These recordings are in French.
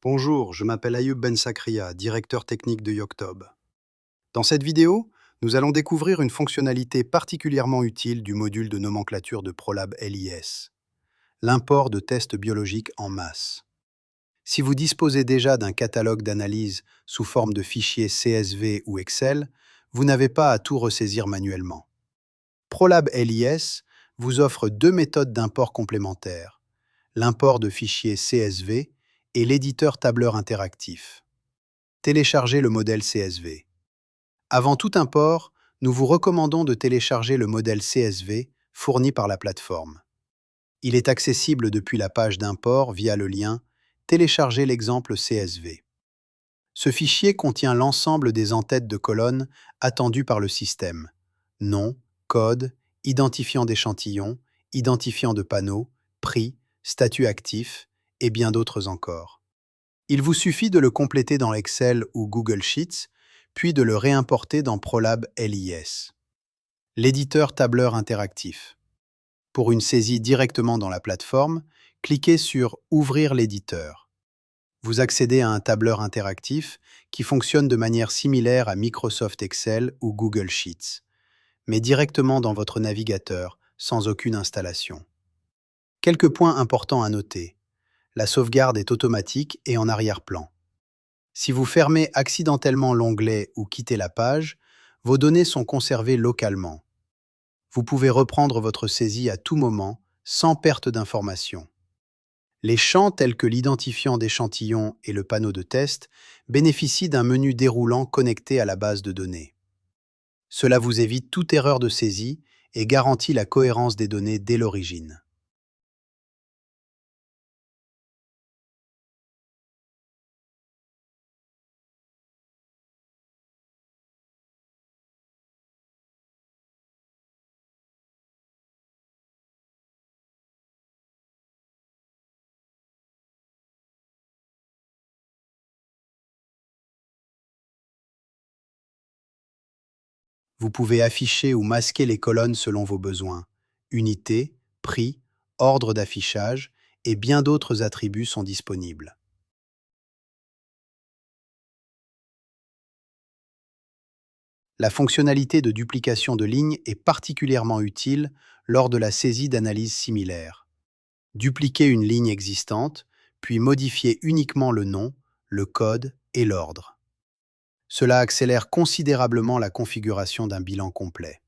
Bonjour, je m'appelle Ayoub Ben Sakria, directeur technique de Yoctob. Dans cette vidéo, nous allons découvrir une fonctionnalité particulièrement utile du module de nomenclature de ProLab LIS, l'import de tests biologiques en masse. Si vous disposez déjà d'un catalogue d'analyse sous forme de fichiers CSV ou Excel, vous n'avez pas à tout ressaisir manuellement. ProLab LIS vous offre deux méthodes d'import complémentaires, l'import de fichiers CSV et l'éditeur tableur interactif. Téléchargez le modèle CSV. Avant tout import, nous vous recommandons de télécharger le modèle CSV fourni par la plateforme. Il est accessible depuis la page d'import via le lien « Télécharger l'exemple CSV ». Ce fichier contient l'ensemble des en-têtes de colonnes attendues par le système: nom, code, identifiant d'échantillon, identifiant de panneau, prix, statut actif et bien d'autres encore. Il vous suffit de le compléter dans Excel ou Google Sheets, puis de le réimporter dans ProLab LIS. L'éditeur tableur interactif. Pour une saisie directement dans la plateforme, cliquez sur « Ouvrir l'éditeur ». Vous accédez à un tableur interactif qui fonctionne de manière similaire à Microsoft Excel ou Google Sheets, mais directement dans votre navigateur, sans aucune installation. Quelques points importants à noter. La sauvegarde est automatique et en arrière-plan. Si vous fermez accidentellement l'onglet ou quittez la page, vos données sont conservées localement. Vous pouvez reprendre votre saisie à tout moment, sans perte d'information. Les champs tels que l'identifiant d'échantillon et le panneau de test bénéficient d'un menu déroulant connecté à la base de données. Cela vous évite toute erreur de saisie et garantit la cohérence des données dès l'origine. Vous pouvez afficher ou masquer les colonnes selon vos besoins. Unité, prix, ordre d'affichage et bien d'autres attributs sont disponibles. La fonctionnalité de duplication de lignes est particulièrement utile lors de la saisie d'analyses similaires. Dupliquez une ligne existante, puis modifiez uniquement le nom, le code et l'ordre. Cela accélère considérablement la configuration d'un bilan complet.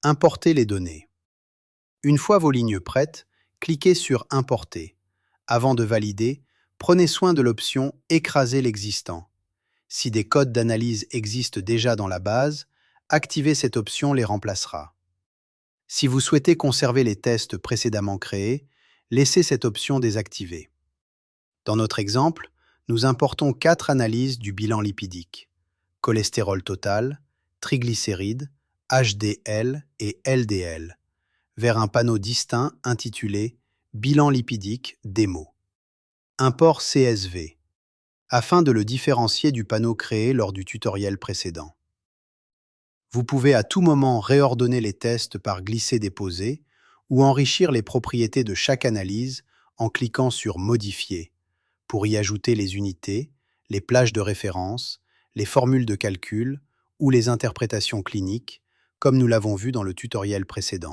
Importez les données. Une fois vos lignes prêtes, cliquez sur « Importer ». Avant de valider, prenez soin de l'option « Écraser l'existant ». Si des codes d'analyse existent déjà dans la base, activer cette option les remplacera. Si vous souhaitez conserver les tests précédemment créés, laissez cette option désactivée. Dans notre exemple, nous importons 4 analyses du bilan lipidique: cholestérol total, triglycérides, HDL et LDL, vers un panneau distinct intitulé « Bilan lipidique démo ». Import CSV, afin de le différencier du panneau créé lors du tutoriel précédent. Vous pouvez à tout moment réordonner les tests par glisser-déposer ou enrichir les propriétés de chaque analyse en cliquant sur « Modifier » pour y ajouter les unités, les plages de référence, les formules de calcul ou les interprétations cliniques, comme nous l'avons vu dans le tutoriel précédent.